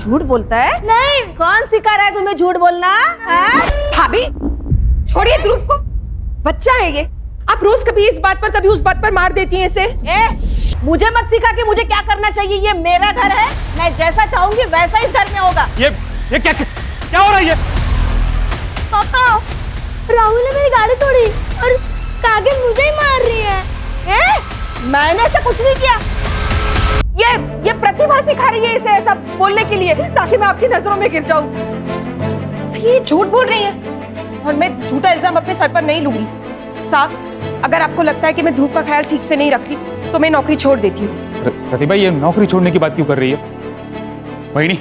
झूठ बोलता है? नहीं। कौन सिखा रहा है तुम्हें झूठ बोलना? भाभी छोड़िए ध्रुव को, बच्चा है ये। आप रोज कभी इस बात पर कभी उस बात पर मार देती हैं इसे। मुझे मत सिखा कि मुझे क्या करना चाहिए। ये मेरा घर है, मैं जैसा चाहूंगी वैसा इस घर में होगा। ये क्या हो रहा है ये? पापा, राहुल ने मेरी गाड़ी तोड़ी और कागिन मुझे ही मार रही है। मैंने ऐसा कुछ नहीं किया। ये प्रतिभा सिखा रही है इसे ऐसा बोलने के लिए, ताकि मैं आपकी नजरों में गिर जाऊं। ये झूठ बोल रही है और मैं झूठा इल्जाम अपने सर पर नहीं लूंगी। साहब, अगर आपको लगता है कि मैं ध्रुव का ख्याल ठीक से नहीं रख रही तो मैं नौकरी छोड़ देती हूँ। प्रतिभा, ये नौकरी छोड़ने की बात क्यों कर रही है? वहीनी,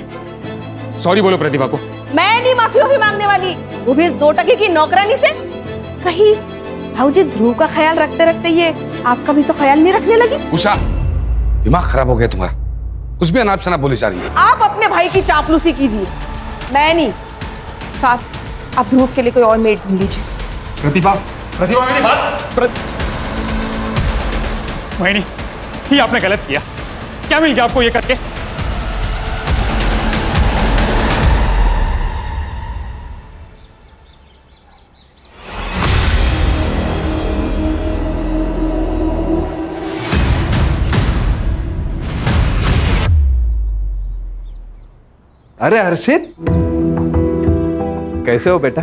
सॉरी बोलो प्रतिभा को। मैं नहीं माफी मांगने वाली, वो भी इस 2 टके की नौकरानी से। कहीं भाऊजी ध्रुव का ख्याल रखते रखते ये आपका भी तो ख्याल नहीं रखने लगी? उषा, दिमाग खराब हो गया तुम्हारा, कुछ भी अनाप शनाप बोली जा रही है। आप अपने भाई की चापलूसी कीजिए, मैं नहीं। साहब, आप ध्रुव के लिए कोई और मेड ढूंढ लीजिए। प्रतिभा, मेरी बात। वहीनी, ये आपने गलत किया। क्या मिल गया आपको ये करके? अरे हर्षित, कैसे हो बेटा?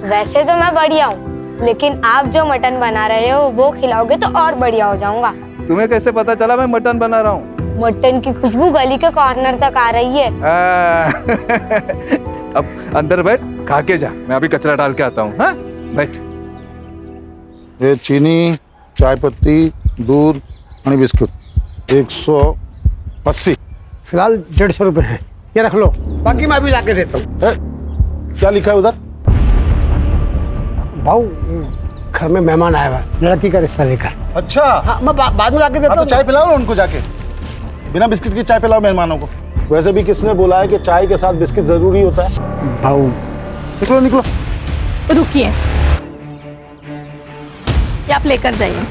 वैसे तो मैं बढ़िया हूँ, लेकिन आप जो मटन बना रहे हो वो खिलाओगे तो और बढ़िया हो जाऊंगा। तुम्हें कैसे पता चला मैं मटन बना रहा हूँ? मटन की खुशबू गली के कॉर्नर तक आ रही है। अब अंदर बैठ, खा के जा, मैं अभी कचरा डाल के आता हूँ। हाँ, बैठ। ये चीनी, चाय पत्ती, दूध और बिस्कुट 180। फिलहाल 150 रुपए है, ये रख लो, बाकी मैं अभी ला के देता हूँ। क्या लिखा है उधर? भाऊ, घर में मेहमान आया हुआ है, लड़की का रिश्ता लेकर। अच्छा, हाँ, मैं बाद में ला के देता हूँ। तो चाय पिलाओ उनको जाके, बिना बिस्किट की चाय पिलाओ मेहमानों को। वैसे भी किसने बोला है कि चाय के साथ बिस्किट जरूरी होता है? भाऊ, निकलो निकलो। रुकिए, ये आप लेकर जाइए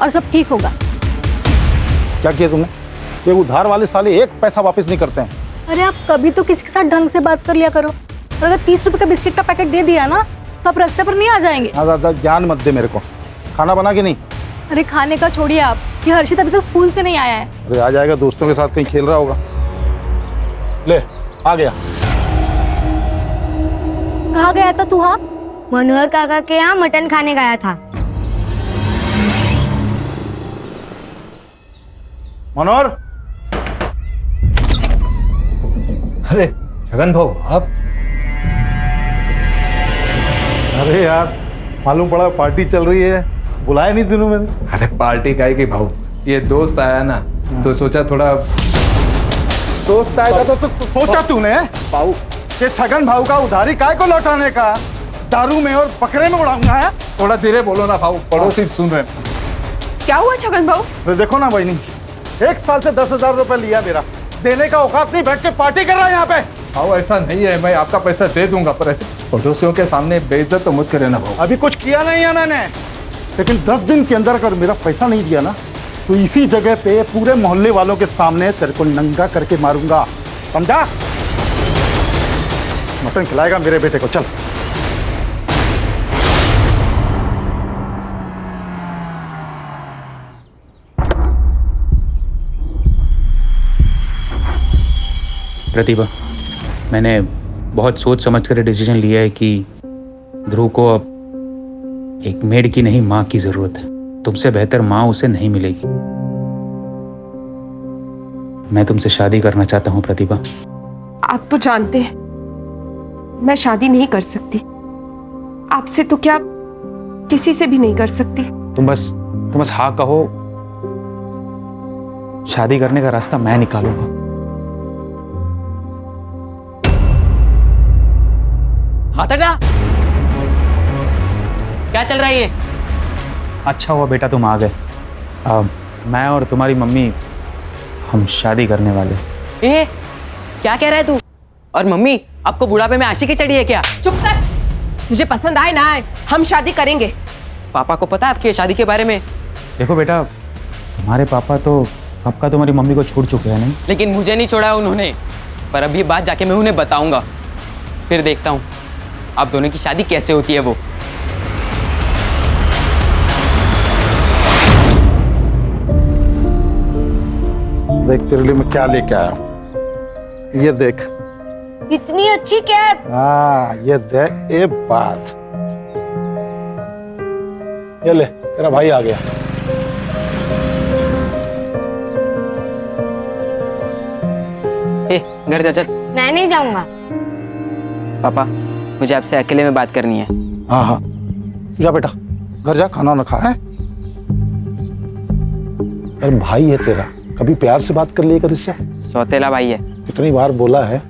और सब ठीक होगा। क्या किया तुमने? ये उधार वाले साले 1 पैसा वापस नहीं करते हैं। अरे आप कभी तो किसी के साथ ढंग से बात कर लिया करो। और अगर 30 रुपए का बिस्किट का पैकेट दे दिया ना तो आप रास्ते पर नहीं आ जाएंगे। ज्यादा ज्ञान मत दे मेरे को। खाना बना के नहीं? अरे खाने का छोड़िए आप, ये हर्षित अभी तक स्कूल से नहीं आया है। अरे आ जाएगा, दोस्तों के साथ कहीं खेल रहा होगा। ले, आ गया। कहाँ गया था तू? हाँ, मनोहर काका के यहाँ मटन खाने गया था। मनोहर। अरे छगन भाऊ, आप? अरे यार, मालूम पड़ा पार्टी चल रही है, बुलाया नहीं तूने मैंने। अरे पार्टी काहे की भाऊ, ये दोस्त आया ना तो सोचा थोड़ा। दोस्त आया था तो सोचा तूने भाऊ कि छगन भाऊ का उधारी काय को लौटाने का? दारू में और बकरे में उड़ाऊंगा है? थोड़ा धीरे बोलो ना भाऊ, पड़ोसी सुन रहे हैं। क्या हुआ छगन भाऊ? तो देखो ना बहनी, 1 साल से 10,000 रुपए लिया मेरा, देने का औकात नहीं, बैठ के पार्टी कर रहा है यहाँ पे। भाऊ ऐसा नहीं है, मैं आपका पैसा दे दूंगा, पर ऐसे पड़ोसियों के सामने बेइज्जत तो मत करे ना भाऊ। अभी कुछ किया नहीं है मैंने, लेकिन 10 दिन के अंदर अगर मेरा पैसा नहीं दिया ना तो इसी जगह पे पूरे मोहल्ले वालों के सामने तेरे को नंगा करके मारूंगा, समझा? मटन खिलाएगा मेरे बेटे को, चल। प्रतिभा, मैंने बहुत सोच समझ कर डिसीजन लिया है कि ध्रुव को अब एक मेड की नहीं, माँ की जरूरत है। तुमसे बेहतर माँ उसे नहीं मिलेगी। मैं तुमसे शादी करना चाहता हूँ प्रतिभा। आप तो जानते हैं मैं शादी नहीं कर सकती, आपसे तो क्या किसी से भी नहीं कर सकती। तुम बस हाँ कहो, शादी करने का रास्ता मैं निकालूंगा। हाथ हटा, क्या चल रहा है ये? अच्छा हुआ बेटा तुम आ गए। मैं और तुम्हारी मम्मी हम शादी करने वाले। ए, क्या कह रहा है तू? और मम्मी, आपको बुढ़ापे में आशिकी चढ़ी है क्या? चुप कर, मुझे पसंद आए ना आए, हम शादी करेंगे। पापा को पता है आपकी शादी के बारे में? देखो बेटा, तुम्हारे पापा तो कब का तुम्हारी मम्मी को छोड़ चुके हैं नहीं? लेकिन मुझे नहीं छोड़ा उन्होंने। पर अब ये बात जाके मैं उन्हें बताऊंगा, फिर देखता हूँ आप दोनों की शादी कैसे होती है वो। देख तेरे लिए मैं क्या लेके आया हूं। ये देख। इतनी अच्छी कैप। हाँ ये देख, ये बात। ये ले, तेरा भाई आ गया। ए, घर जा चल। मैं नहीं जाऊंगा। पापा मुझे आपसे अकेले में बात करनी है। हाँ हाँ जा बेटा, घर जा, खाना ना खा है। अरे भाई है तेरा, कभी प्यार से बात कर लिया कर इससे। सौतेला भाई है। कितनी बार बोला है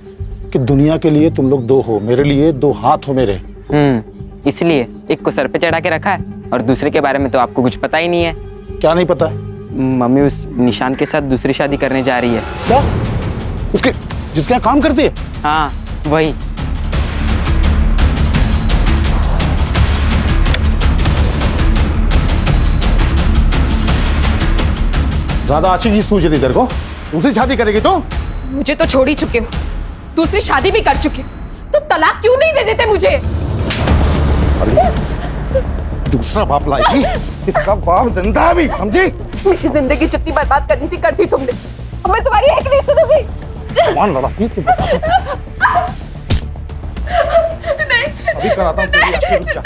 कि दुनिया के लिए तुम लोग दो हो, मेरे लिए दो हाथ हो मेरे। इसलिए एक को सर पे चढ़ा के रखा है और दूसरे के बारे में तो आपको कुछ पता ही नहीं है। क्या नहीं पता है? मम्मी उस निशान के साथ दूसरी शादी करने जा रही है। क्या? उसके जिसके यहाँ काम करती है? हाँ वही। ज्यादा अच्छी चीज सूझ रही तेरे को? दूसरी शादी करेगी तो? मुझे तो छोड़ ही चुके हो, दूसरी शादी भी कर चुके हो, तो तलाक क्यों नहीं दे देते मुझे? अरे दूसरा बाप लाएगी, इसका बाप जिंदा भी, समझी? मेरी जिंदगी जितनी बर्बाद करनी थी कर दी तुमने, अब मैं तुम्हारी एक नहीं सुनूंगी। कौन लड़ा थी तू बता दो। अभी कराता हूँ तेरी अच्छी, रुक जा।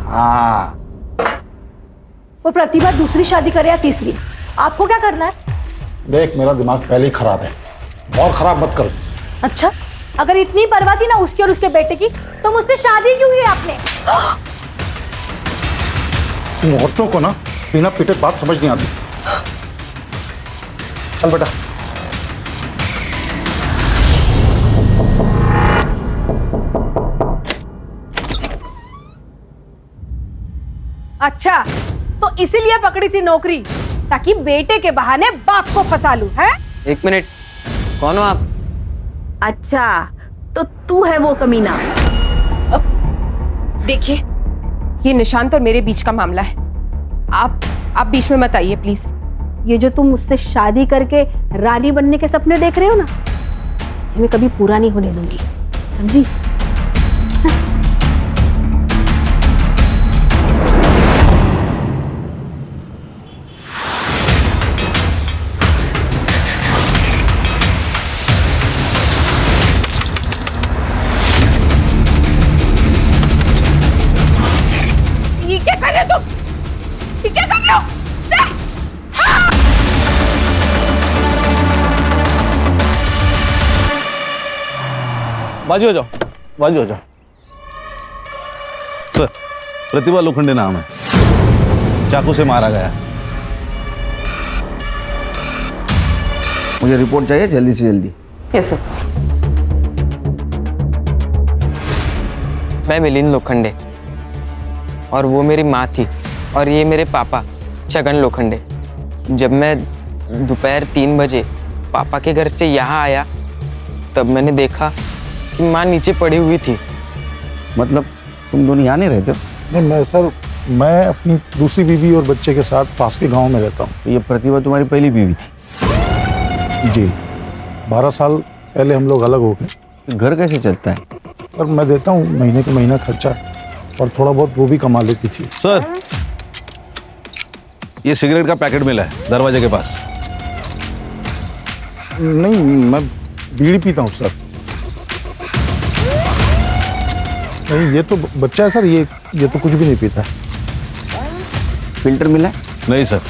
हाँ वो प्रतिभा दूसरी शादी करे या तीसरी, आपको क्या करना है? देख मेरा दिमाग पहले ही खराब है, और खराब मत कर। अच्छा, अगर इतनी परवाह थी ना उसकी और उसके बेटे की, तो मुझसे शादी क्यों की आपने? तुम औरतों को ना बिना पीटे बात समझ नहीं आती। चल बेटा। अच्छा, तो इसीलिए पकड़ी थी नौकरी, ताकि बेटे के बहाने बाप को फंसा लूं, है? एक मिनट, कौन हो आप? अच्छा, तो तू है वो कमीना। देखिए, ये निशांत और मेरे बीच का मामला है, आप बीच में मत आइए प्लीज। ये जो तुम मुझसे शादी करके रानी बनने के सपने देख रहे हो ना, ये मैं कभी पूरा नहीं होने दूंगी, समझी? ये क्या कर रहे हो तुम? ये क्या कर रहे हो? बाजू हो जाओ, बाजू हो जाओ। सर, प्रतिभा लोखंडे नाम है, चाकू से मारा गया। मुझे रिपोर्ट चाहिए जल्दी से जल्दी। Yes sir. मैं मिलिंद लोखंडे और वो मेरी माँ थी, और ये मेरे पापा छगन लोखंडे। जब मैं दोपहर 3 बजे पापा के घर से यहाँ आया, तब मैंने देखा कि माँ नीचे पड़ी हुई थी। मतलब तुम दोनों यहाँ नहीं रहते हो? नहीं मैं अपनी दूसरी बीवी और बच्चे के साथ पास के गांव में रहता हूँ। तो ये प्रतिभा तुम्हारी पहली बीवी थी? जी, 12 साल पहले हम लोग अलग हो गए। घर कैसे चलता है? सर मैं देता हूँ महीने के महीना खर्चा, और थोड़ा बहुत वो भी कमा लेती थी। सर, ये सिगरेट का पैकेट मिला है दरवाजे के पास। नहीं, मैं बीड़ी पीता हूँ सर। नहीं, ये तो बच्चा है सर, ये तो कुछ भी नहीं पीता। फिल्टर मिला है? नहीं सर।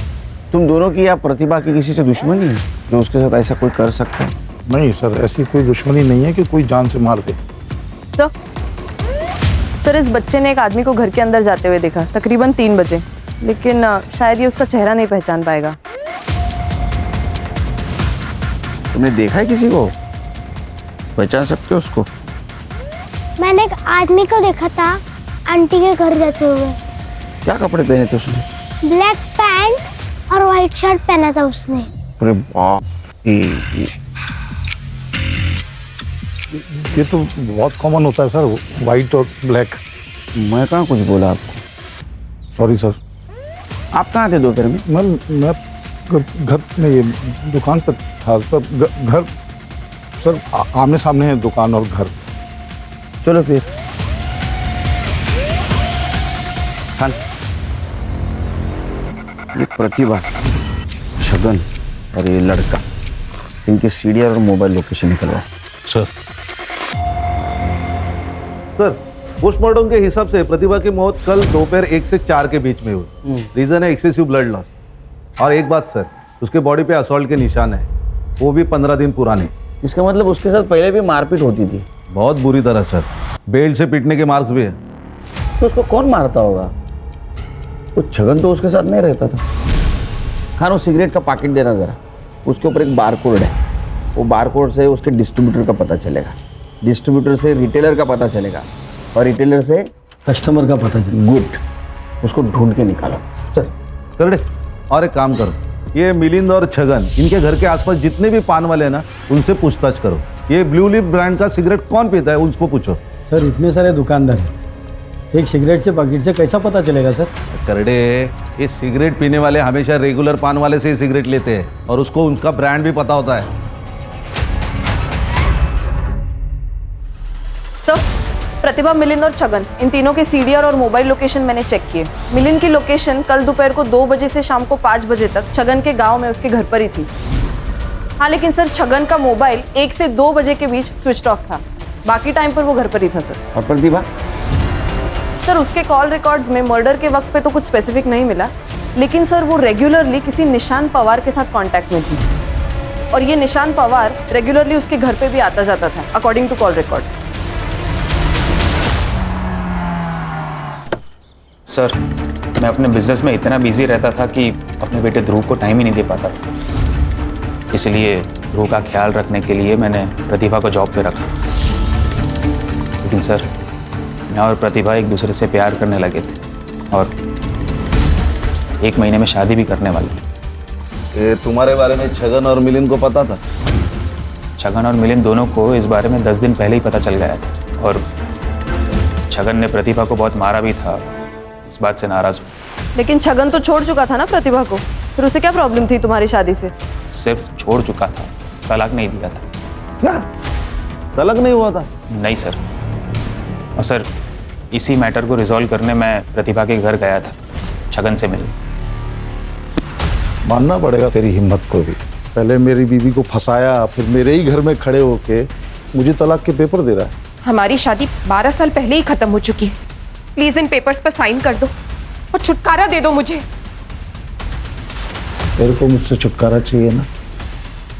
तुम दोनों की या प्रतिभा की किसी से दुश्मनी है जो उसके साथ ऐसा कोई कर सकता है? नहीं सर, ऐसी कोई दुश्मनी नहीं है कि कोई जान से मार दे। सर, इस बच्चे ने एक आदमी को घर के अंदर जाते हुए देखा, तकरीबन 3 बजे, लेकिन शायद ये उसका चेहरा नहीं पहचान पाएगा। तुमने देखा है किसी को? पहचान सकते हो उसको? मैंने एक आदमी को देखा था आंटी के घर जाते हुए। क्या कपड़े पहने थे उसने? ब्लैक पैंट और व्हाइट शर्ट पहना था उसने। अरे बाप, ये तो बहुत कॉमन होता है सर, वाइट और ब्लैक। मैं कहाँ कुछ बोला आपको? Sorry sir. आप कहाँ थे दोपहर में? मैं घर में, ये दुकान पर था सर। घर सर आमने सामने है दुकान और घर। चलो फिर खान, ये प्रतिभा, छगन और ये लड़का, इनके सीडीआर और मोबाइल लोकेशन निकलवाओ। सर सर, पोस्टमार्टम के हिसाब से प्रतिभा की मौत कल दोपहर 1 से 4 के बीच में हुई। रीजन है एक्सेसिव ब्लड लॉस। और एक बात सर, उसके बॉडी पे असॉल्ट के निशान है, वो भी 15 दिन पुराने। इसका मतलब उसके साथ पहले भी मारपीट होती थी? बहुत बुरी तरह सर, बेल्ट से पीटने के मार्क्स भी है। तो उसको कौन मारता होगा? वो छगन तो उसके साथ नहीं रहता था। खान, वो सिगरेट का पैकेट देना जरा, उसके ऊपर एक बारकोड है। वो बारकोड से उसके डिस्ट्रीब्यूटर का पता चलेगा, डिस्ट्रीब्यूटर से रिटेलर का पता चलेगा, और रिटेलर से कस्टमर का पता चलेगा। गुड, उसको ढूंढ के निकालो सर। कर दे। और एक काम करो, ये मिलिंद और छगन, इनके घर के आसपास जितने भी पान वाले हैं ना, उनसे पूछताछ करो। ये ब्लू लिप ब्रांड का सिगरेट कौन पीता है, उसको पूछो। सर इतने सारे दुकानदार हैं, एक सिगरेट से पैकेट से कैसा पता चलेगा सर? करडे, ये सिगरेट पीने वाले हमेशा रेगुलर पान वाले से ही सिगरेट लेते हैं, और उसको उनका ब्रांड भी पता होता है। सर, प्रतिभा, मिलिंद और छगन, इन तीनों के सीडीआर और मोबाइल लोकेशन मैंने चेक किए। मिलिंद की लोकेशन कल दोपहर को 2 बजे से शाम को 5 बजे तक छगन के गांव में उसके घर पर ही थी। हाँ, लेकिन सर छगन का मोबाइल 1 से 2 बजे के बीच स्विच ऑफ था, बाकी टाइम पर वो घर पर ही था सर। और प्रतिभा? सर उसके कॉल रिकॉर्ड्स में मर्डर के वक्त पे तो कुछ स्पेसिफिक नहीं मिला, लेकिन सर वो रेगुलरली किसी निशान पवार के साथ कांटेक्ट में थी, और ये निशान पवार रेगुलरली उसके घर पे भी आता जाता था according to call records. Sir, मैं अपने बिजनेस में इतना बिजी रहता था कि अपने बेटे ध्रुव को टाइम ही नहीं दे पाता था। इसलिए ध्रुव का ख्याल रखने के लिए मैंने प्रतिभा को जॉब पे रखा। लेकिन सर, मैं और प्रतिभा एक दूसरे से प्यार करने लगे थे और 1 महीने में शादी भी करने वाले थे। तुम्हारे बारे में छगन और मिलिंद को पता था? छगन और मिलिंद दोनों को इस बारे में 10 दिन पहले ही पता चल गया था, और छगन ने प्रतिभा को बहुत मारा भी था, इस बात से नाराज हुआ। लेकिन छगन तो छोड़ चुका था ना प्रतिभा को, फिर उसे क्या प्रॉब्लम थी तुम्हारी शादी से? सिर्फ छोड़ चुका था, तलाक नहीं दिया था। क्या तलाक नहीं हुआ था? नहीं सर। और सर, इसी मैटर को रिजॉल्व करने मैं प्रतिभा के घर गया था छगन से मिलने। मानना पड़ेगा तेरी हिम्मत को भी। पहले मेरी बीवी को फंसाया, फिर मेरे ही घर में खड़े होके मुझे तलाक के पेपर दे रहा है। हमारी शादी 12 साल पहले ही खत्म हो चुकी है। प्लीज इन पेपर्स पर साइन कर दो और छुटकारा दे दो मुझे। तेरे को मुझसे छुटकारा चाहिए ना,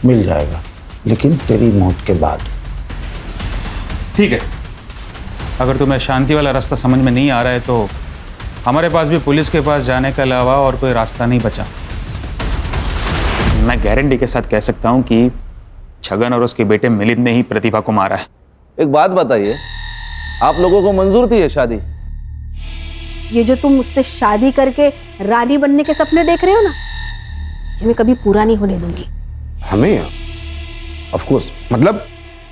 मिल जाएगा, लेकिन तेरी मौत के बाद। ठीक है, अगर तुम्हें शांति वाला रास्ता समझ में नहीं आ रहा है तो हमारे पास भी पुलिस के पास जाने के अलावा और कोई रास्ता नहीं बचा। मैं गारंटी के साथ कह सकता हूं कि छगन और उसके बेटे मिलिंद ने ही प्रतिभा को मारा है। एक बात बताइए, आप लोगों को मंजूर थी ये शादी? ये जो तुम मुझसे शादी करके रानी बनने के सपने देख रहे हो ना, ये मैं कभी पूरा नहीं होने दूंगी। हमें ऑफ कोर्स, मतलब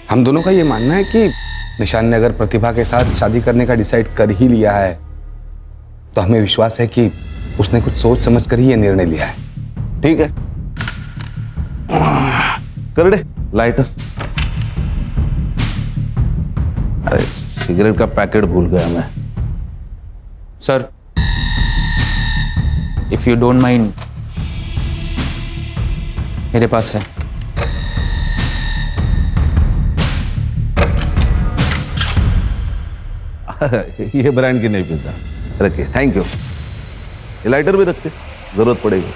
हम दोनों का ये मानना है कि निशान ने अगर प्रतिभा के साथ शादी करने का डिसाइड कर ही लिया है तो हमें विश्वास है कि उसने कुछ सोच समझ कर ही ये निर्णय लिया है। ठीक है, कर दे लाइटर। अरे सिगरेट का पैकेट भूल गया मैं। Sir, if you don't mind, मेरे पास है। ये ब्रांड की नहीं पीता, रखिए। Thank you. ये लाइटर भी रखते, जरूरत पड़ेगी।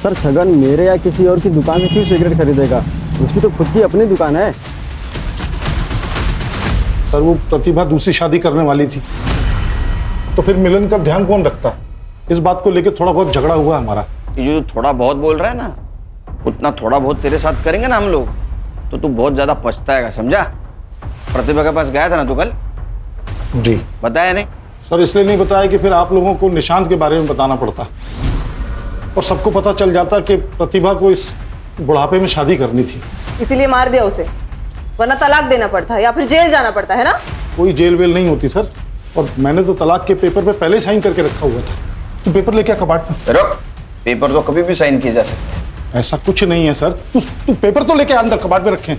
सर छगन मेरे या किसी और की दुकान से क्यों सिगरेट खरीदेगा? उसकी तो खुद की अपनी दुकान है। सर वो प्रतिभा दूसरी शादी करने वाली थी, तो फिर मिलन का ध्यान कौन रखता? इस बात को लेकर थोड़ा बहुत झगड़ा हुआ हमारा। ये जो थोड़ा बहुत बोल रहा है ना, उतना थोड़ा बहुत तेरे साथ करेंगे ना हम लोग, तो तू बहुत ज्यादा पछताएगा, समझा? प्रतिभा के पास गया था ना तू कल? जी। बताया नहीं? सर इसलिए नहीं बताया कि फिर आप लोगों को निशांत के बारे में बताना पड़ता और सबको पता चल जाता कि प्रतिभा को इस बुढ़ापे में शादी करनी थी। इसीलिए मार दिया उसे, वरना तलाक देना पड़ता या फिर जेल जाना पड़ता है ना? कोई जेल वेल नहीं होती सर, और मैंने तो तलाक के पेपर पे पहले साइन करके रखा हुआ था। तू पेपर लेके आ कबाट में। रुक, पेपर तो कभी भी साइन किए जा सकते हैं। ऐसा कुछ नहीं है सर, तू पेपर तो लेके अंदर कबाट में रखें।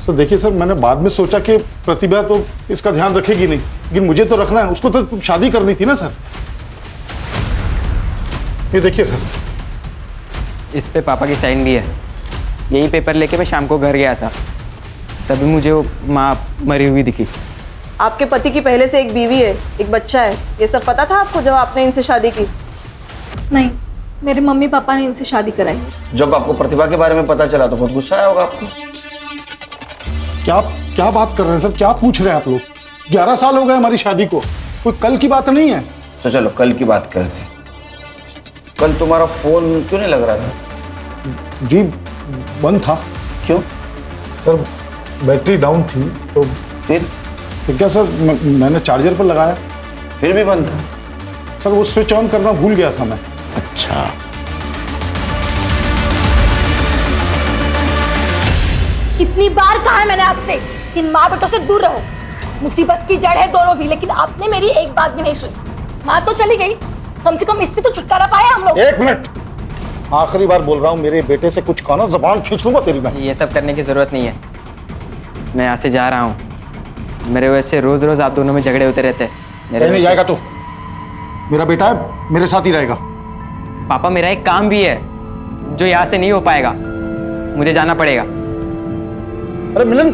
सर देखिए सर, मैंने बाद में सोचा कि प्रतिभा तो इसका ध्यान रखेगी नहीं, लेकिन मुझे तो रखना है, उसको तो शादी करनी थी ना सर। ये देखिए सर, इस पे पापा की साइन भी है। यही पेपर लेके मैं शाम को घर गया था, तभी मुझे वो माँ मरी हुई दिखी। आपके पति की पहले से एक बीवी है, एक बच्चा है, ये सब पता था आपको जब आपने इनसे शादी की? नहीं, मेरे मम्मी पापा ने इनसे शादी कराई। जब आपको प्रतिभा के बारे में पता चला तो बहुत गुस्सा आया होगा आपको। क्या बात कर रहे हैं सर, क्या पूछ रहे हैं आप लोग? 11 साल हो गए हमारी शादी को, कोई कल की बात नहीं है। तो चलो कल की बात करते हैं। कल तुम्हारा फोन क्यों नहीं लग रहा था? जी बंद था। क्यों? सर बैटरी डाउन थी तो। फिर क्या सर, मैंने चार्जर पर लगाया, फिर भी बंद था। सर वो स्विच ऑन करना भूल गया था मैं। अच्छा, कितनी बार कहा है मैंने आपसे कि इन माँ बेटों से दूर रहो। मुसीबत की जड़ है दोनों भी, लेकिन आपने मेरी एक बात भी नहीं सुनी। माँ तो चली गई, कम से कम इससे तो छुटकारा पाया हम लोग। 1 मिनट, आखिरी बार बोल रहा हूँ, मेरे बेटे से कुछ खाना, जबान खींच लूंगा तेरी मैं। ये सब करने की ज़रूरत नहीं है, मैं यहाँ से जा रहा हूँ। मेरे वजह से रोज़ रोज़ आप दोनों में झगड़े होते रहते हैं। नहीं जाएगा तो मेरा बेटा है, मेरे साथ ही रहेगा। पापा मेरा एक काम भी है जो यहाँ से नहीं हो पाएगा, मुझे जाना पड़ेगा। अरे मिलन,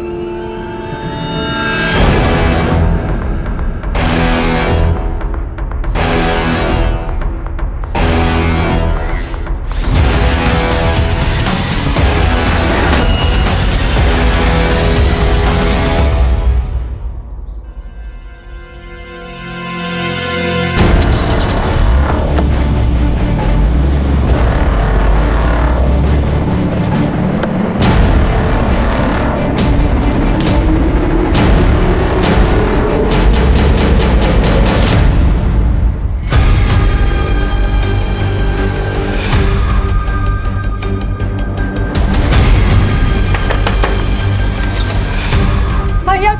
भैया,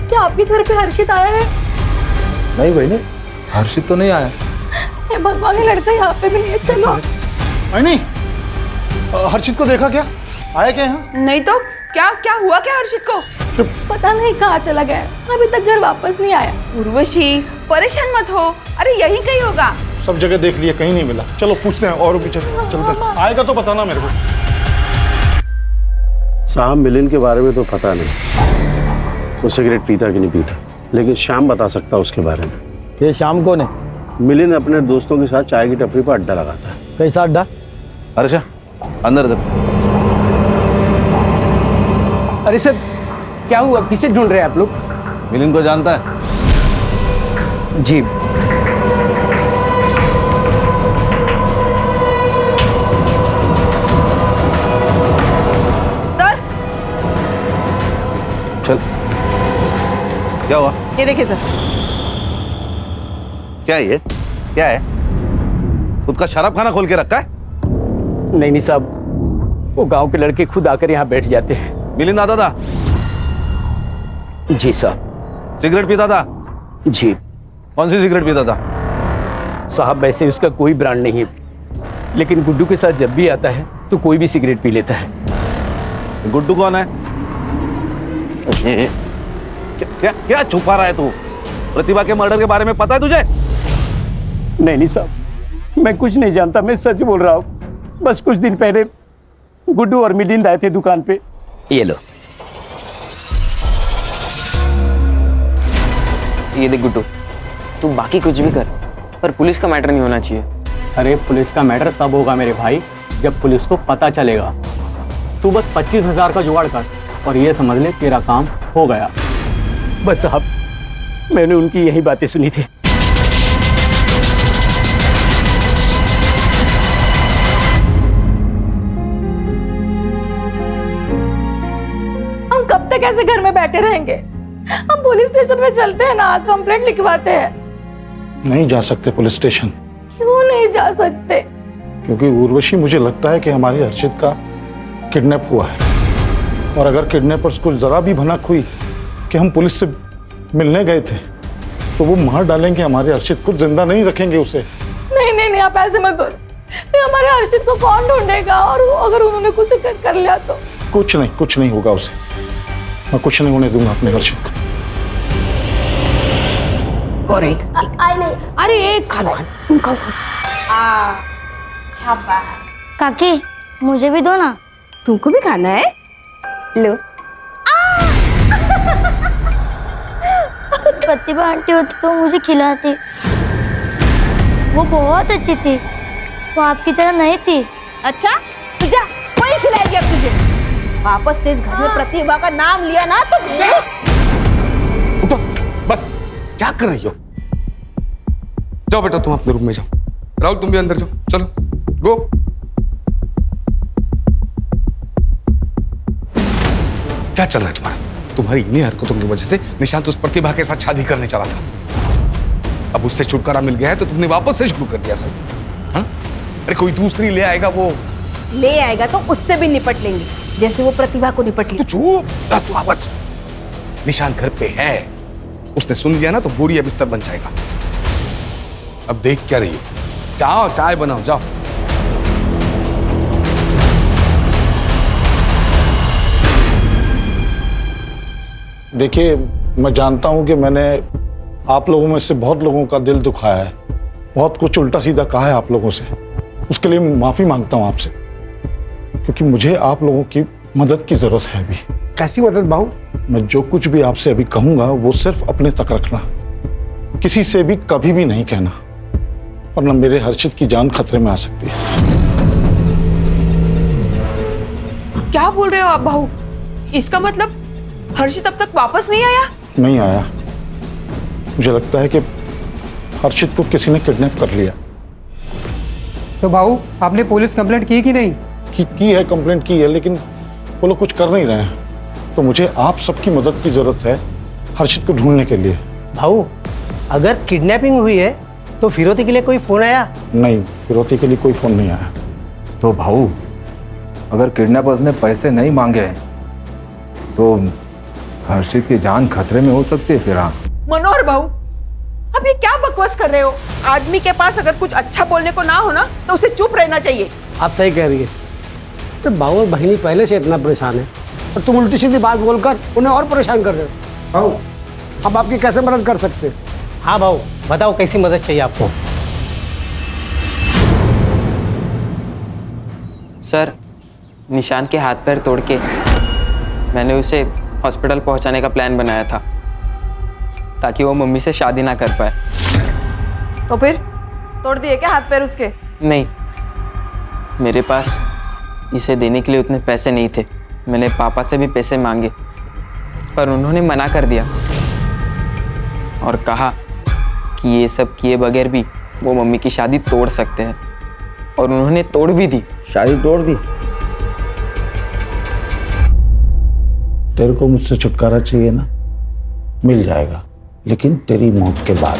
क्या आपके घर पे हर्षित आया है? नहीं बहनी, हर्षित तो नहीं आया। हे भगवान, ये लड़का यहाँ पे भी नहीं है। चलो। नहीं, हर्षित को देखा क्या? आया क्या यहाँ? नहीं तो क्या हुआ क्या हर्षित को? पता नहीं कहाँ चला गया है, अभी तक घर वापस नहीं आया। उर्वशी परेशान मत हो, अरे यहीं कहीं होगा। सब जगह देख लिया, कहीं नहीं मिला। चलो पूछते हैं और भी चलते हैं। आएगा तो बताना मेरे को। साहब मिलिंद के बारे में तो पता नहीं, वो सिगरेट पीता कि नहीं पीता, लेकिन श्याम बता सकता उसके बारे में। ये शाम कौन है? मिलिंद अपने दोस्तों के साथ चाय की टपरी पर अड्डा लगाता है। कैसा अड्डा? अर्षा अंदर दे। अरे सर, क्या हुआ? किसे ढूंढ रहे हैं आप लोग? मिलिंद को जानता है? जी। सर, चल, क्या हुआ? ये देखिए सर। क्या है ये? क्या है? खुद का शराब खाना खोल के रखा है? नहीं साहब, वो गांव के लड़के खुद आकर यहाँ बैठ जाते हैं। मिलिंद आता था? जी साहब। सिगरेट पीता था? जी। कौन सी सिगरेट पीता था? साहब वैसे उसका कोई ब्रांड नहीं है, लेकिन गुड्डू के साथ जब भी आता है तो कोई भी सिगरेट पी लेता है। गुड्डू कौन है? क्या क्या छुपा रहा है तू? प्रतिभा के मर्डर के बारे में पता है तुझे? नहीं साहब, मैं कुछ नहीं जानता, मैं सच बोल रहा हूँ। बस कुछ दिन पहले गुड्डू और मिलिंद आए थे दुकान पे। ये लो, ये देख गुड्डू, तू बाकी कुछ भी कर, पर पुलिस का मैटर नहीं होना चाहिए। अरे पुलिस का मैटर तब होगा मेरे भाई जब पुलिस को पता चलेगा। तू बस 25,000 का जुगाड़ कर और ये समझ ले तेरा काम हो गया। बस साहब, मैंने उनकी यही बातें सुनी थी। हम कब तक ऐसे घर में बैठे रहेंगे? हम पुलिस स्टेशन में चलते हैं ना, कंप्लेंट लिखवाते हैं। नहीं जा सकते पुलिस स्टेशन। क्यों नहीं जा सकते? क्योंकि उर्वशी, मुझे लगता है कि हमारी हर्षित का किडनैप हुआ है, और अगर किडनैपर्स को जरा भी भनक हुई कि हम पुलिस से मिलने गए थे तो वो मार डालेंगे हमारे अर्शित को, जिंदा नहीं रखेंगे उसे। नहीं नहीं नहीं, आप ऐसे मत करो। फिर हमारे हर्षित को कौन ढूंढेगा? और अगर उन्होंने कुछ कर लिया तो? कुछ नहीं होगा उसे, मैं कुछ नहीं होने दूंगा अपने हर्षित को। और एक आई नहीं। अरे एक खाना तुम खाओ। शाबाश। काकी मुझे भी दो ना। तुमको भी खाना है? लो। प्रतिभा आंटी होती तो मुझे खिलाती। वो बहुत अच्छी थी, वो आपकी तरह नहीं थी। अच्छा तो जा, वही खिलाएगी अब तुझे। वापस से इस घर में प्रतिभा का नाम लिया ना तो उठो, बस क्या कर रही हो? जाओ बेटा तुम अपने रूम में जाओ। राहुल तुम भी अंदर जाओ, चलो गो। क्या चल रहा है तुम्हारा? तुम्हारी इन्हीं हरकतों की वजह से निशांत उस प्रतिभा के साथ शादी करने चला था। अब उससे छुटकारा मिल गया है तो तुमने वापस से शुरू कर दिया सब। हाँ? अरे कोई दूसरी ले आएगा, वो ले आएगा तो उससे भी निपट लेंगे जैसे वो प्रतिभा को निपट लिया। तू चुप, तू आवाज। निशांत घर पे है, उसने सुन लिया ना तो बोरिया बिस्तर बन जाएगा। अब देख क्या रही हो? जाओ चाय बनाओ, जाओ। देखिए, मैं जानता हूं कि मैंने आप लोगों में से बहुत लोगों का दिल दुखाया है, बहुत कुछ उल्टा सीधा कहा है आप लोगों से। उसके लिए माफी मांगता हूं आपसे, क्योंकि मुझे आप लोगों की मदद की जरूरत है अभी। कैसी मदद बाबू? मैं जो कुछ भी आपसे अभी कहूंगा वो सिर्फ अपने तक रखना, किसी से भी कभी भी नहीं कहना, वरना मेरे हर्षित की जान खतरे में आ सकती है। क्या बोल रहे हो आप बहू? इसका मतलब हर्षित अब तक वापस नहीं आया? नहीं आया। मुझे लगता है कि हर्षित को किसी ने किडनैप कर लिया। तो भाऊ आपने पुलिस कंप्लेंट की कि नहीं? की है, कंप्लेंट की है, लेकिन वो लोग कुछ कर नहीं रहे हैं। तो मुझे आप सबकी मदद की जरूरत है हर्षित को ढूंढने के लिए। भाऊ अगर किडनैपिंग हुई है तो फिरौती के लिए कोई फोन आया? नहीं, फिरौती के लिए कोई फोन नहीं आया। तो भाऊ अगर किडनैपर्स ने पैसे नहीं मांगे तो हर्षित की जान खतरे में हो सकती है फिर। हाँ मनोहर बहू, अब ये क्या बकवास कर रहे हो? आदमी के पास अगर कुछ अच्छा बोलने को ना हो ना तो उसे चुप रहना चाहिए। आप सही कह रही है। तो भाऊ और बहिनी पहले से इतना परेशान है और तुम उल्टी सीधी बात बोलकर उन्हें और परेशान कर रहे हो। भाऊ हम आपकी कैसे मदद कर सकते हैं? हाँ भाऊ बताओ कैसी मदद चाहिए आपको? सर, निशांत के हाथ पैर तोड़ के मैंने उसे हॉस्पिटल पहुंचाने का प्लान बनाया था ताकि वो मम्मी से शादी ना कर पाए। तो फिर तोड़ दिए क्या हाथ पैर उसके? नहीं, मेरे पास इसे देने के लिए उतने पैसे नहीं थे। मैंने पापा से भी पैसे मांगे पर उन्होंने मना कर दिया और कहा कि ये सब किए बगैर भी वो मम्मी की शादी तोड़ सकते हैं, और उन्होंने तोड़ भी दी। शादी तोड़ दी? तेरे को मुझसे छुटकारा चाहिए ना, मिल जाएगा, लेकिन तेरी मौत के बाद।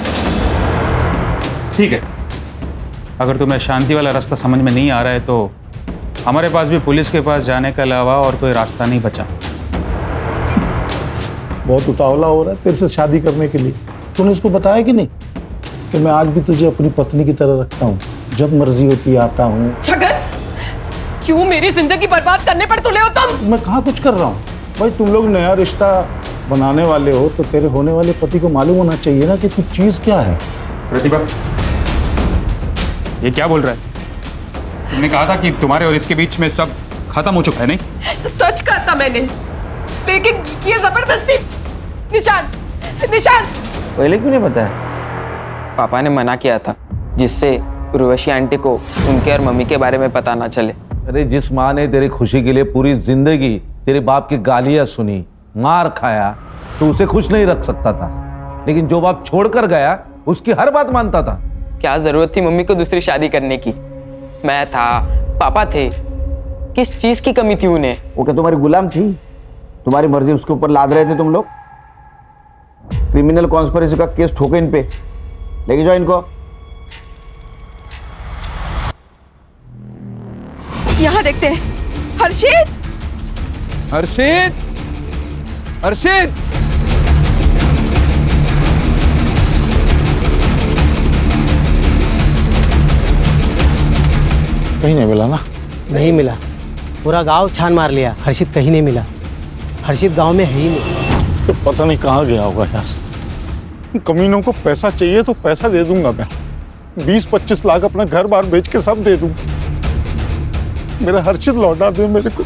ठीक है, अगर तुम्हें शांति वाला रास्ता समझ में नहीं आ रहा है तो हमारे पास भी पुलिस के पास जाने के अलावा और कोई रास्ता नहीं बचा। बहुत उतावला हो रहा है तेरे से शादी करने के लिए। तूने उसको बताया कि नहीं कि मैं आज भी तुझे अपनी पत्नी की तरह रखता हूँ, जब मर्जी होती आता हूँ। छगन, क्यों मेरी जिंदगी बर्बाद करने पर तुले हो तुम? मैं कहाँ कुछ कर रहा हूँ भाई, तुम लोग नया रिश्ता बनाने वाले हो तो तेरे होने वाले पति को मालूम होना चाहिए ना कि तू चीज क्या है। प्रतिभा, ये क्या बोल रहा है? तुमने कहा था कि तुम्हारे और इसके बीच में सब खत्म हो चुका है, नहीं? सच कहा था मैंने, लेकिन ये जबरदस्ती। निशांत, निशांत पहले क्यों नहीं बताया? पापा ने मना किया था जिससे उर्वशी आंटी को उनके और मम्मी के बारे में पता ना चले। अरे जिस माँ ने तेरी खुशी के लिए पूरी जिंदगी तेरे बाप की गालियां सुनी, मार खाया, तो उसे खुश नहीं रख सकता था, लेकिन जो बाप छोड़कर गया उसकी हर बात मानता था। क्या जरूरत थी मम्मी को दूसरी शादी करने की? मैं था, पापा थे, किस चीज की कमी थी उन्हें? वो क्या तुम्हारी गुलाम थी? तुम्हारी मर्जी उसके ऊपर लाद रहे थे तुम लोग? क्रिमिनल कॉन्स्पिरेसी का केस ठोके इन पे, लेके जाओ इनको। यहाँ देखते हैं। हर्षित, हर्षित, हर्षित, कहीं नहीं मिला ना? नहीं मिला, पूरा गांव छान मार लिया, हर्षित कहीं नहीं मिला। हर्षित गांव में है ही नहीं। तो पता नहीं कहाँ गया होगा यार। कमीनों को पैसा चाहिए तो पैसा दे दूंगा मैं, 20-25 लाख अपना घर बार बेच के सब दे दूंगा। मेरा हर्षित लौटा दे मेरे को।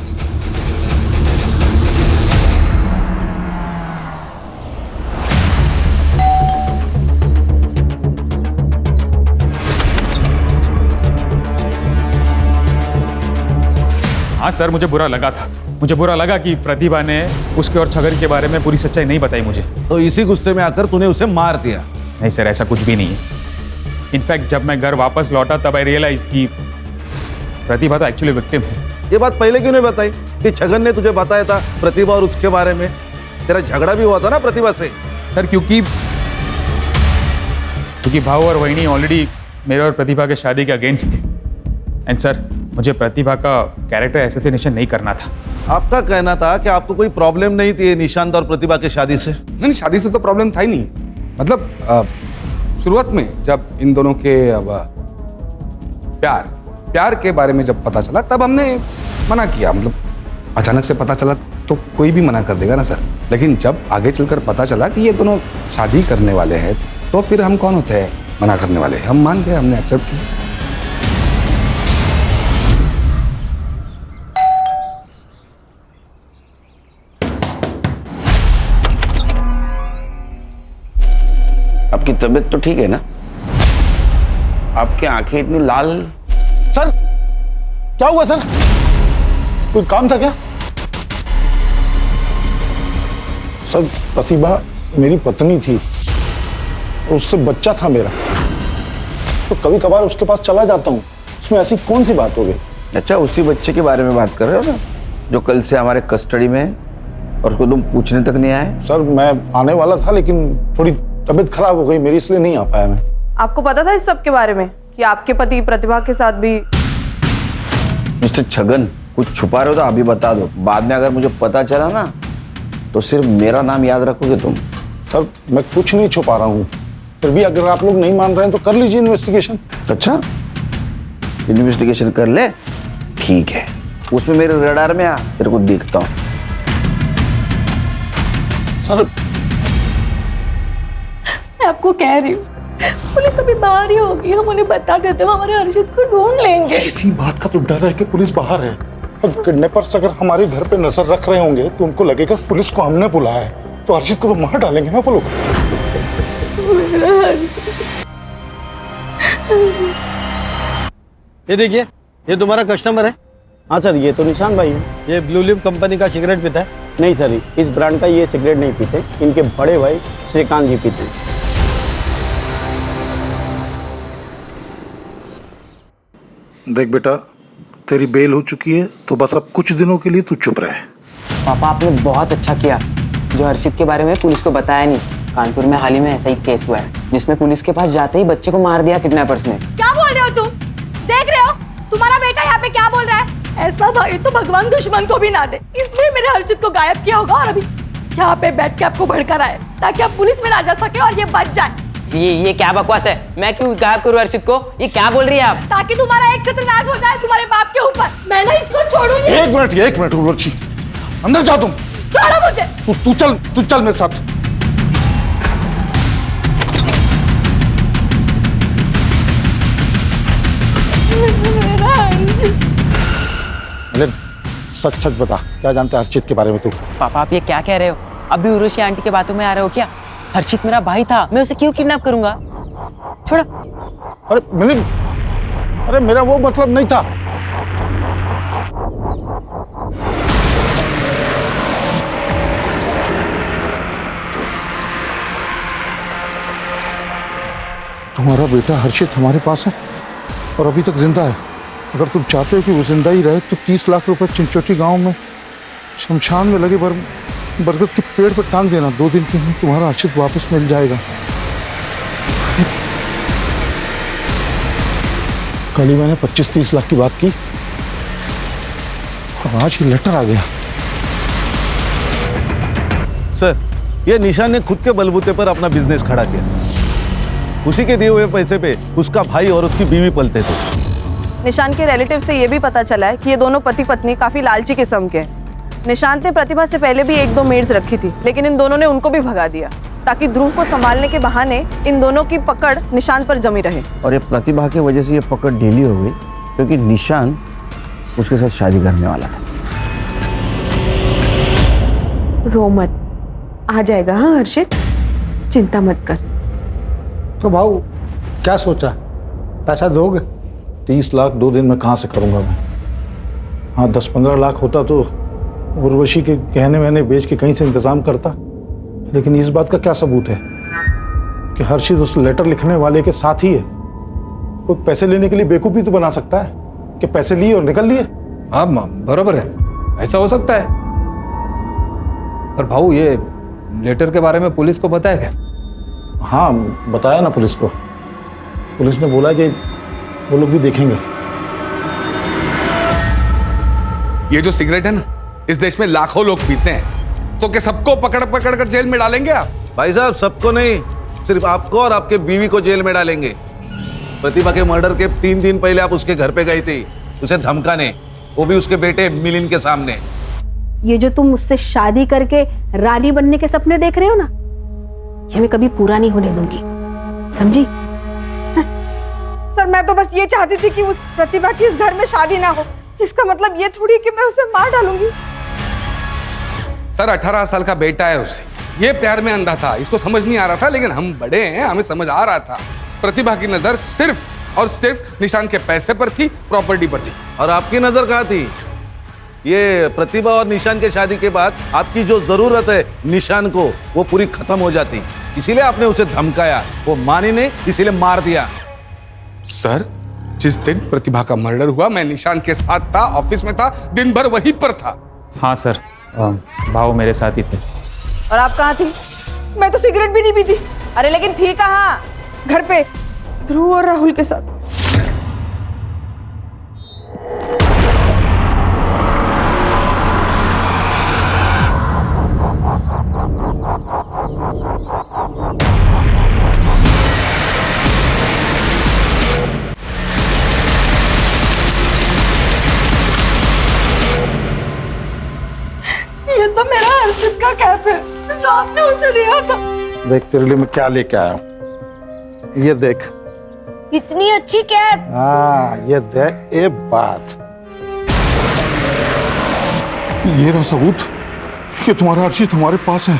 हाँ सर, मुझे बुरा लगा था। मुझे बुरा लगा कि प्रतिभा ने उसके और छगन के बारे में पूरी सच्चाई नहीं बताई मुझे। तो इसी गुस्से में आकर तूने उसे मार दिया? नहीं सर, ऐसा कुछ भी नहीं है। इनफैक्ट जब मैं घर वापस लौटा तब आई रियलाइज कि प्रतिभा तो एक्चुअली विक्टिम है। ये बात पहले क्यों नहीं बताई कि छगन ने तुझे बताया था प्रतिभा और उसके बारे में? तेरा झगड़ा भी हुआ था ना प्रतिभा से। सर क्योंकि भाऊ और वहिनी ऑलरेडी मेरे और प्रतिभा के शादी के अगेंस्ट थे। एंड सर, मुझे प्रतिभा का कैरेक्टर असैसिनेशन नहीं करना था। आपका कहना था कि आपको कोई प्रॉब्लम नहीं थी निशांत और प्रतिभा के शादी से? नहीं, शादी से तो प्रॉब्लम था ही नहीं। मतलब शुरुआत में जब इन दोनों के प्यार के बारे में जब पता चला तब हमने मना किया। मतलब अचानक से पता चला तो कोई भी मना कर देगा ना सर। लेकिन जब आगे चलकर पता चला कि ये दोनों शादी करने वाले हैं तो फिर हम कौन होते हैं मना करने वाले? हम मान गए, हमने एक्सेप्ट किया। आपकी तबीयत तो ठीक है ना? आपकी आंखें इतनी लाल। सर क्या हुआ सर? कोई काम था क्या? सर प्रतिभा मेरी पत्नी थी, उससे बच्चा था मेरा, तो कभी कभार उसके पास चला जाता हूँ। उसमें ऐसी कौन सी बात हो गई? अच्छा, उसी बच्चे के बारे में बात कर रहे हो ना, जो कल से हमारे कस्टडी में है और उसको तुम पूछने तक नहीं आए? सर मैं आने वाला था लेकिन थोड़ी तबीयत खराब हो गई मेरी, इसलिए नहीं आ पाया मैं। आपको पता था इस सब के बारे में कि आपके पति प्रतिभा के साथ भी? मिस्टर छगन, कुछ छुपा रहे हो तो अभी बता दो। बाद में अगर मुझे पता चला ना तो सिर्फ मेरा नाम याद रखोगे तुम। सर मैं कुछ नहीं छुपा रहा हूँ, फिर भी अगर आप लोग नहीं मान रहे हैं तो कर लीजिए इन्वेस्टिगेशन। अच्छा, इन्वेस्टिगेशन कर ले, ठीक है। उसमें मेरे रडार में आ, तेरे को देखता हूँ। सर मैं आपको कह रही हूँ, पुलिस अभी बाहर ही होगी, हम उन्हें बता देते हैं, हमारे हर्षित को ढूंढ लेंगे। इसी बात का तो डर है कि पुलिस बाहर है। किडनैपर्स अगर हमारे घर पे नजर रख रहे होंगे तो उनको लगेगा पुलिस को हमने बुलाया है, तो हर्षित को तो मार डालेंगे ना वो लोग। ये देखिए, ये तुम्हारा कस्टमर है। हाँ सर, ये तो निशांत भाई है। ये ब्लू लिप कंपनी का सिगरेट पीता है? नहीं सर, इस ब्रांड का ये सिगरेट नहीं पीते, इनके बड़े भाई श्रीकांत जी पीते हैं। देख बेटा, तेरी बेल हो चुकी है तो बस अब कुछ दिनों के लिए तू चुप रहे। पापा आपने बहुत अच्छा किया जो हर्षित के बारे में पुलिस को बताया नहीं। कानपुर में हाल ही में ऐसा ही केस हुआ है जिसमें पुलिस के पास जाते ही बच्चे को मार दिया किडनैपर्स ने। क्या बोल रहे हो तुम? देख रहे हो तुम्हारा बेटा यहाँ पे क्या बोल रहा है? ऐसा भाई तो भगवान दुश्मन को भी ना दे, इसलिए मेरे हर्षित को गायब किया होगा और अभी यहाँ पे बैठ के आपको भड़का रहा है ताकि आप पुलिस में ना जा सके और ये बच जाए। ये क्या बकवास है? मैं क्यों गायब करूँ हर्षित को? ये क्या बोल रही है आप? ताकि तुम्हारा एक सत्यनाश हो जाए तुम्हारे बाप के ऊपर। मैं ना इसको छोड़ूंगी। एक मिनट उर्वशी, अंदर जाओ तुम। छोड़ो मुझे। तू चल मेरे साथ। अरे सच बता, क्या जानते हैं हर्षित के बारे में तू? पापा आप ये क्या कह रहे हो? अभी उर्वशी आंटी के बातों में आ रहे हो क्या? हर्षित मेरा भाई था, मैं उसे क्यों किडनैप करूंगा? छोड़ो। अरे मिलिंद, अरे मेरा वो मतलब नहीं था। तुम्हारा बेटा हर्षित हमारे पास है और अभी तक जिंदा है। अगर तुम चाहते हो कि वो जिंदा ही रहे तो 30 लाख रुपए चिंचोटी गांव में शमशान में लगे बरगद के पेड़ पर टांग देना। 2 दिन के अंदर तुम्हारा हर्षित वापस मिल जाएगा। कल ही मैंने 25-30 लाख की बात की और आज ये लेटर आ गया। सर, ये निशान ने खुद के बलबूते पर अपना बिजनेस खड़ा किया। उसी के दिए हुए पैसे पे उसका भाई और उसकी बीवी पलते थे। निशांत के रिलेटिव से ये भी पता चला है कि ये दोनों पति पत्नी काफी लालची किस्म के हैं। निशांत ने प्रतिभा से पहले भी 1-2 मेड्स रखी थी, लेकिन इन दोनों ने उनको भी भगा दिया ताकि ध्रुव को संभालने के बहाने इन दोनों की पकड़ निशांत पर जमी रहे। और ये प्रतिभा की वजह से ये पकड़ ढीली हो गई क्योंकि निशांत उसके साथ शादी करने वाला था। रो मत, आ जाएगा। हाँ हर्षित, चिंता मत कर। तो भाऊ क्या सोचा, पैसा दोगे? 30 लाख 2 दिन में कहाँ से करूँगा मैं? हाँ 10-15 लाख होता तो उर्वशी के गहने वहने बेच के कहीं से इंतजाम करता, लेकिन इस बात का क्या सबूत है कि हर्षित उस लेटर लिखने वाले के साथ ही है? कोई पैसे लेने के लिए बेवकूफ़ी तो बना सकता है कि पैसे लिए और निकल लिए। हाँ बराबर है, ऐसा हो सकता है। पर भाऊ ये लेटर के बारे में पुलिस को पता है क्या? हाँ बताया ना पुलिस को। पुलिस ने बोला कि वो लोग भी देखेंगे। ये जो सिगरेट है ना, इस देश में लाखों लोग पीते हैं, तो क्या सबको पकड़ पकड़ कर जेल में डालेंगे आप? भाई साहब सबको नहीं, सिर्फ आपको और आपके बीवी को जेल में डालेंगे। प्रतिभा के मर्डर के 3 दिन पहले आप उसके घर पे गई थी उसे धमकाने, वो भी उसके बेटे मिलिंद के सामने। ये जो तुम मुझसे शादी करके रानी बनने के सपने देख रहे हो ना, ये मैं कभी पूरा नहीं होने दूंगी, समझी? सर मैं तो बस ये चाहती थी कि उस प्रतिभा की इस घर में शादी ना हो। इसका मतलब ये थोड़ी कि मैं उसे मार डालूंगी। सर 18 साल का बेटा है उससे, ये प्यार में अंधा था, इसको समझ नहीं आ रहा था, लेकिन हम बड़े हैं, हमें समझ आ रहा था। प्रतिभा की नजर सिर्फ और सिर्फ निशांत के पैसे पर थी, प्रॉपर्टी पर थी। और आपकी नजर कहाँ थी? ये प्रतिभा और निशान के शादी के बाद आपकी जो जरूरत है निशान को, वो पूरी खत्म हो जाती, इसीलिए आपने उसे धमकाया। वो मानी नहीं, इसीलिए मार दिया। सर जिस दिन प्रतिभा का मर्डर हुआ मैं निशान के साथ था, ऑफिस में था, दिन भर वहीं पर था। हाँ सर, भाव मेरे साथ ही थे। और आप कहाँ थी? मैं तो सिगरेट भी नहीं पीती। अरे लेकिन थी कहाँ? घर पे ध्रुव और राहुल के साथ। ये तो मेरा हर्षित का कैप है जो आपने उसे दिया था। देख तेरे लिए मैं क्या लेके आया हूँ, ये देख। इतनी अच्छी कैप। हाँ ये देख, एक बात, ये रहा सबूत कि तुम्हारा हर्षित हमारे पास है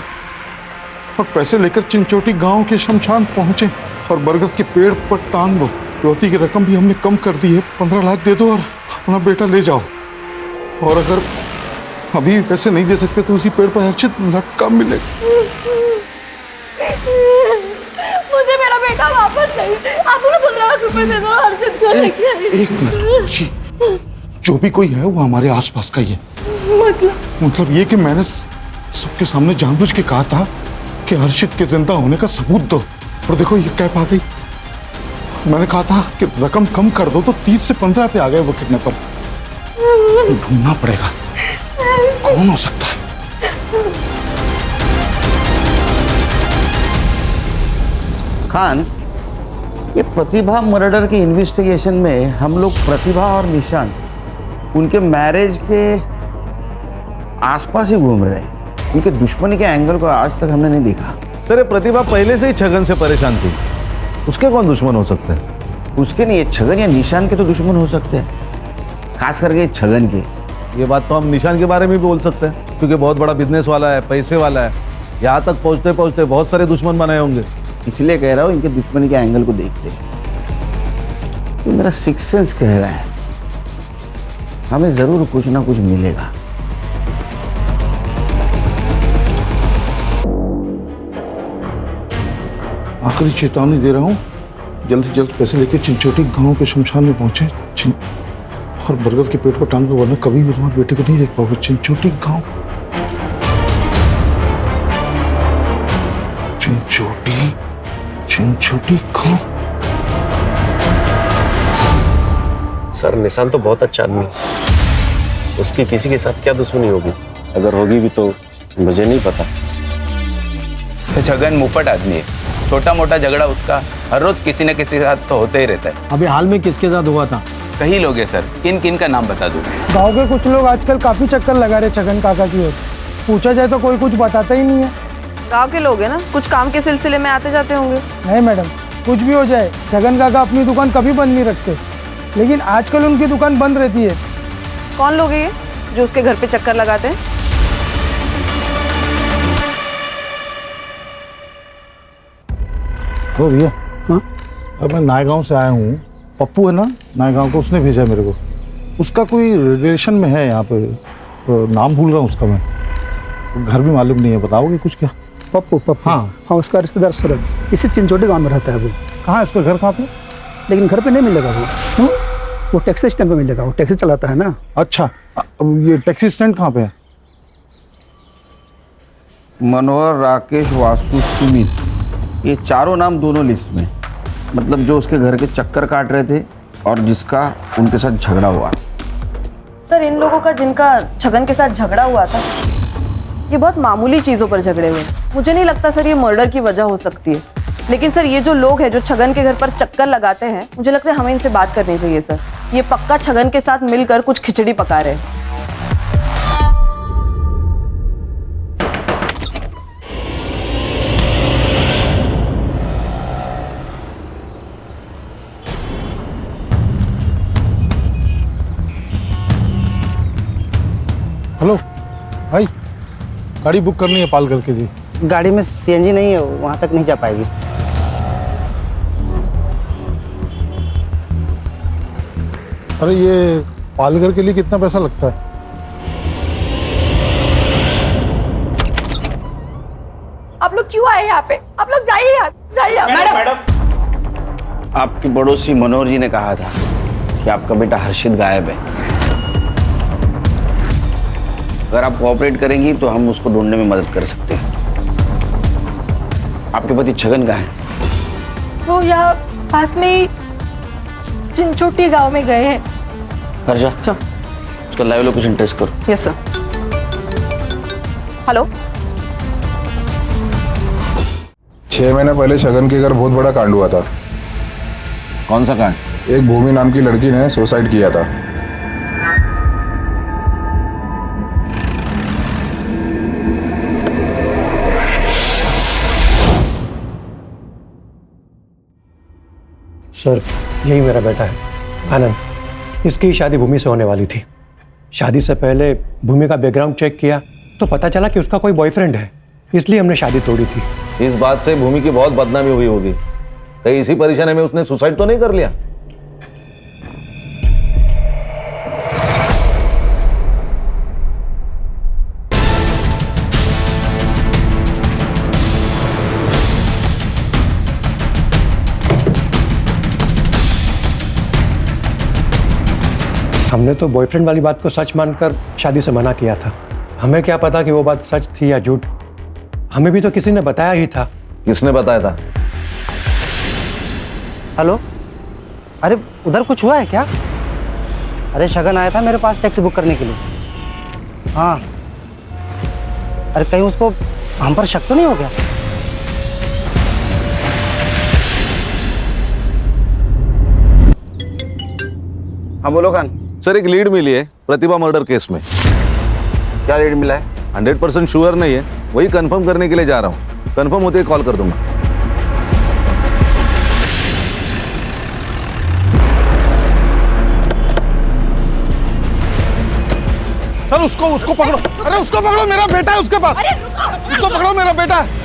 और पैसे लेकर चिंचोटी गांव के शमशान पहुंचे और बरगद के पेड़ पर टांग दो। रोती की रकम भी हमने कम कर दी है, 15 लाख दे दो और अपना बेटा ले जाओ। और अगर अभी पैसे नहीं दे सकते तो उसी पेड़ पर हर्षित लटका मिलेगा। मुझे मेरा बेटा वापस चाहिए। आप उन्हें 15 लाख रुपए दे दो, हर्षित को लेके आइए। एक मिनट, जो भी कोई है वो हमारे आसपास का ही है। मतलब ये कि मैंने सबके सामने जानबूझ के कहा था कि हर्षित के जिंदा होने का सबूत दो, और देखो ये कैप आ गई। मैंने कहा था कि रकम कम कर दो तो 30 से 15 पे आ गए वो किडनैपर। ढूंढना पड़ेगा कौन हो सकता है। खान, ये प्रतिभा मर्डर के इन्वेस्टिगेशन में हम लोग प्रतिभा और निशान उनके मैरिज के आसपास ही घूम रहे हैं। उनके दुश्मनी के एंगल को आज तक हमने नहीं देखा। सर प्रतिभा पहले से ही छगन से परेशान थी, उसके कौन दुश्मन हो सकते हैं? उसके नहीं, छगन या निशान के तो दुश्मन हो सकते हैं, खास करके छगन के। ये बात तो हम निशान के बारे में भी बोल सकते हैं, क्योंकि बहुत बड़ा बिजनेस वाला है, पैसे वाला है। यहाँ तक पहुँचते पहुँचते बहुत सारे दुश्मन बनाए होंगे। इसलिए कह रहा हूँ इनके दुश्मनी के एंगल को देखते। तो मेरा सिक्स सेंस कह रहा है हमें जरूर कुछ ना कुछ मिलेगा। आखिरी चेतावनी दे रहा हूँ, जल्द से जल्द पैसे लेके चिंचोटी गांव के शमशान में पहुंचे और बरगद के पेड़ पर टांग दो, वरना कभी भी तुम्हारे बेटे को नहीं देख पाओगे। चिंचोटी गांव, चिंचोटी गांव। सर निशान तो बहुत अच्छा आदमी है, उसकी किसी के साथ क्या दुश्मनी होगी? अगर होगी भी तो मुझे नहीं पता। छगन मुफट आदमी है, छोटा मोटा झगड़ा उसका हर रोज किसी न किसी के साथ तो होते ही रहता है। अभी हाल में किसके साथ हुआ था? कई लोग हैं सर, किन किन का नाम बता दूं? गांव के कुछ लोग आजकल काफी चक्कर लगा रहे छगन काका की ओर। पूछा जाए तो कोई कुछ बताता ही नहीं है। गांव के लोग हैं ना, कुछ काम के सिलसिले में आते जाते होंगे। नहीं मैडम, कुछ भी हो जाए छगन काका अपनी दुकान कभी बंद नहीं रखते, लेकिन आजकल उनकी दुकान बंद रहती है। कौन लोग हैं ये जो उसके घर पे चक्कर लगाते हैं? ओ भैया, हाँ, अब मैं नायगांव से आया हूँ। पप्पू है ना नायगांव को, उसने भेजा है मेरे को। उसका कोई रिलेशन में है यहाँ पे, तो नाम भूल रहा हूँ उसका मैं। घर भी मालूम नहीं है, बताओगे कुछ क्या? पप्पू? हाँ, उसका रिश्तेदार सरद इसी चिंचोटी गांव में रहता है वो। कहाँ है उसका घर, कहाँ पे? लेकिन घर पे नहीं मिलेगा वो टैक्सी स्टैंड पे मिलेगा। वो टैक्सी चलाता है ना। अच्छा, अब ये टैक्सी स्टैंड कहाँ पे है? मनोहर, राकेश, वासु, सुमित, ये चारों नाम दोनों लिस्ट में। मतलब जो उसके घर के चक्कर काट रहे थे और जिसका उनके साथ झगड़ा हुआ। सर, इन लोगों का जिनका छगन के साथ झगड़ा हुआ था, ये बहुत मामूली चीज़ों पर झगड़े हुए। मुझे नहीं लगता सर ये मर्डर की वजह हो सकती है। लेकिन सर, ये जो लोग हैं जो छगन के घर पर चक्कर लगाते हैं, मुझे लगता है हमें इनसे बात करनी चाहिए सर। ये पक्का छगन के साथ मिलकर कुछ खिचड़ी पका रहे हैं। हेलो भाई, गाड़ी बुक करनी है पालघर के लिए। गाड़ी में सीएनजी नहीं है, वहाँ तक नहीं जा पाएगी। अरे ये पालघर के लिए कितना पैसा लगता है? आप लोग क्यों आए यहाँ पे? आप लोग जाइए यार, जाइए। मैडम, आपके पड़ोसी मनोहर जी ने कहा था कि आपका बेटा हर्षित गायब है। अगर आप कोऑपरेट करेंगी तो हम उसको ढूंढने में मदद कर सकते हैं। आपके पति छगन कहाँ है? वो यहाँ पास में ही चिंचोटी गांव में गए हैं। हर्षा, उसका लाइव लोकेशन ट्रेस करो। Yes sir. हेलो, 6 महीने पहले छगन के घर बहुत बड़ा कांड हुआ था। कौन सा कांड? एक भूमि नाम की लड़की ने सुसाइड किया था। सर, यही मेरा बेटा है आनंद। इसकी शादी भूमि से होने वाली थी। शादी से पहले भूमि का बैकग्राउंड चेक किया तो पता चला कि उसका कोई बॉयफ्रेंड है, इसलिए हमने शादी तोड़ी थी। इस बात से भूमि की बहुत बदनामी हुई होगी। कहीं इसी परेशानी में उसने सुसाइड तो नहीं कर लिया? हमने तो बॉयफ्रेंड वाली बात को सच मानकर शादी से मना किया था। हमें क्या पता कि वो बात सच थी या झूठ। हमें भी तो किसी ने बताया ही था। किसने बताया था? हेलो, अरे उधर कुछ हुआ है क्या? अरे शगन आया था मेरे पास टैक्सी बुक करने के लिए। हाँ, अरे कहीं उसको हम पर शक तो नहीं हो गया? हाँ बोलो खान। सर, एक लीड मिली है प्रतिभा मर्डर केस में। क्या लीड मिला है? 100% श्योर नहीं है, वही कंफर्म करने के लिए जा रहा हूँ। कंफर्म होते ही कॉल कर दूंगा। सर, उसको पकड़ो। अरे उसको पकड़ो, मेरा बेटा है उसके पास। उसको पकड़ो, मेरा बेटा है।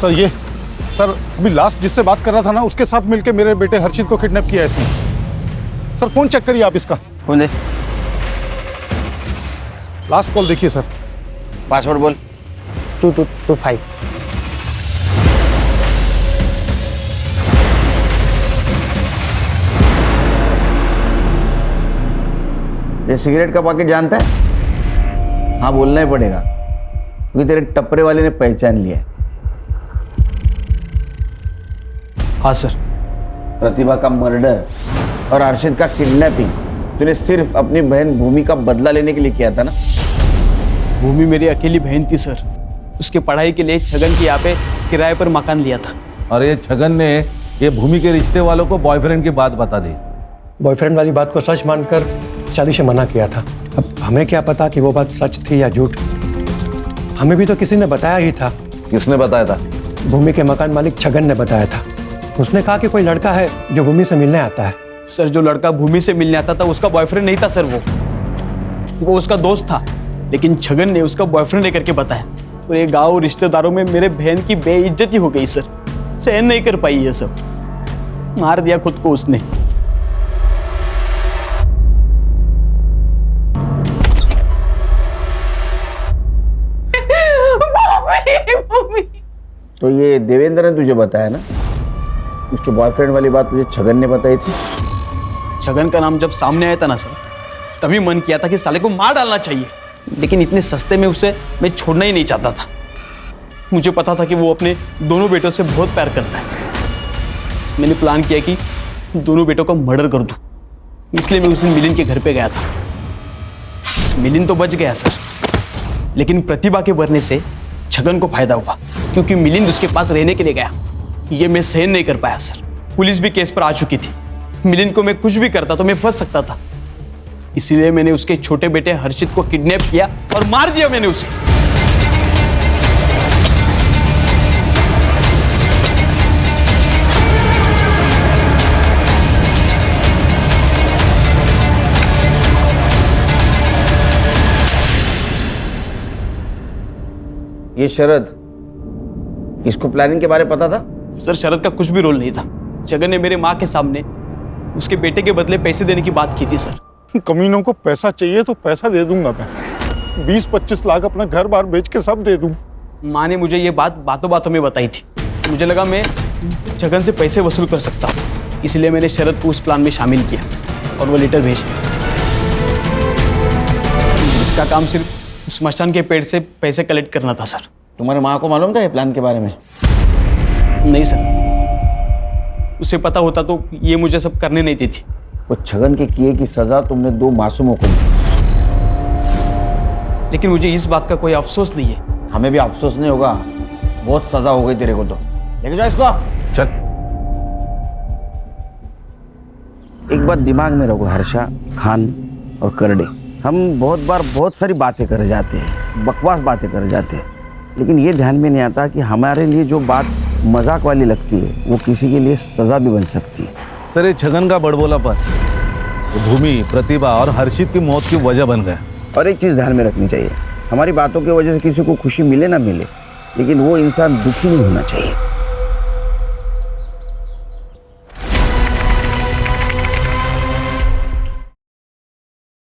सर अभी लास्ट जिससे बात कर रहा था ना, उसके साथ मिलके मेरे बेटे हर्षित को किडनैप किया है इसने। सर फोन चेक करिए आप इसका। फोन दे। लास्ट कॉल देखिए सर। पासवर्ड बोल। 2225। ये सिगरेट का पैकेट जानता है? हाँ बोलना ही पड़ेगा, क्योंकि तेरे टपरे वाले ने पहचान लिया है। हाँ सर। प्रतिभा का मर्डर और अर्शित का किडनैपिंग तूने सिर्फ अपनी बहन भूमि का बदला लेने के लिए किया था ना? भूमि मेरी अकेली बहन थी सर। उसकी पढ़ाई के लिए छगन की यहाँ पे किराए पर मकान लिया था। और ये छगन ने ये भूमि के रिश्ते वालों को बॉयफ्रेंड की बात बता दी। बॉयफ्रेंड वाली बात को सच मानकर शादी से मना किया था। अब हमें क्या पता कि वो बात सच थी या झूठ। हमें भी तो किसी ने बताया ही था। किसने बताया था? भूमि के मकान मालिक छगन ने बताया था। उसने कहा कि कोई लड़का है जो भूमि से मिलने आता है। सर, जो लड़का भूमि से मिलने आता था उसका बॉयफ्रेंड नहीं था सर, वो उसका दोस्त था, लेकिन छगन ने उसका बॉयफ्रेंड लेकर के बताया। और ये गांव रिश्तेदारों में मेरे बहन की बेइज्जती हो गई सर, सहन नहीं कर पाई ये सब, मार दिया खुद को उसने। तो ये देवेंद्र ने तुझे बताया ना? उसके बॉयफ्रेंड वाली बात तुझे छगन ने बताई थी? छगन का नाम जब सामने आया था ना सर, तभी मन किया था कि साले को मार डालना चाहिए, लेकिन इतने सस्ते में उसे मैं छोड़ना ही नहीं चाहता था। मुझे पता था कि वो अपने दोनों बेटों से बहुत प्यार करता है। मैंने प्लान किया कि दोनों बेटों का मर्डर कर दूं, इसलिए मैं उस दिन मिलिंद के घर पे गया था। मिलिंद तो बच गया सर, लेकिन प्रतिभा के मरने से छगन को फायदा हुआ, क्योंकि मिलिंद उसके पास रहने के लिए गया। ये मैं सहन नहीं कर पाया सर। पुलिस भी केस पर आ चुकी थी। मिलिंद को मैं कुछ भी करता तो मैं फंस सकता था, इसीलिए मैंने उसके छोटे बेटे हर्षित को किडनैप किया और मार दिया मैंने उसे। ये शरद, इसको प्लानिंग के बारे में पता था? सर, शरद का कुछ भी रोल नहीं था। छगन ने मेरे माँ के सामने उसके बेटे के बदले पैसे देने की बात की थी सर। कमीनों को पैसा चाहिए तो पैसा दे दूंगा मैं। 20-25 लाख अपना घर बार बेच के सब दे दूं। माँ ने मुझे ये बात बातों बातों में बताई थी। मुझे लगा मैं छगन से पैसे वसूल कर सकता हूँ, इसलिए मैंने शरद को उस प्लान में शामिल किया और वो लेटर भेजा। इसका काम सिर्फ स्मशान के पेड़ से पैसे कलेक्ट करना था सर। तुम्हारे माँ को मालूम था ये प्लान के बारे में? नहीं सर, उसे पता होता तो ये मुझे सब करने नहीं देती। वो छगन के किए की सजा तुमने 2 मासूमों को दी, लेकिन मुझे इस बात का कोई अफसोस नहीं है। हमें भी अफसोस नहीं होगा, बहुत सजा हो गई तेरे को। तो लेके जाओ इसको। चल। एक बात दिमाग में रखो हर्षा, खान और करडे, हम बहुत बार बहुत सारी बातें कर जाते हैं, बकवास बातें कर जाते हैं, लेकिन ये ध्यान में नहीं आता कि हमारे लिए जो बात मजाक वाली लगती है वो किसी के लिए सजा भी बन सकती है। सर, ये छगन का बड़बोलापन भूमि, प्रतिभा और हर्षित की मौत की वजह बन गया। और एक चीज़ ध्यान में रखनी चाहिए, हमारी बातों की वजह से किसी को खुशी मिले ना मिले, लेकिन वो इंसान दुखी नहीं होना चाहिए।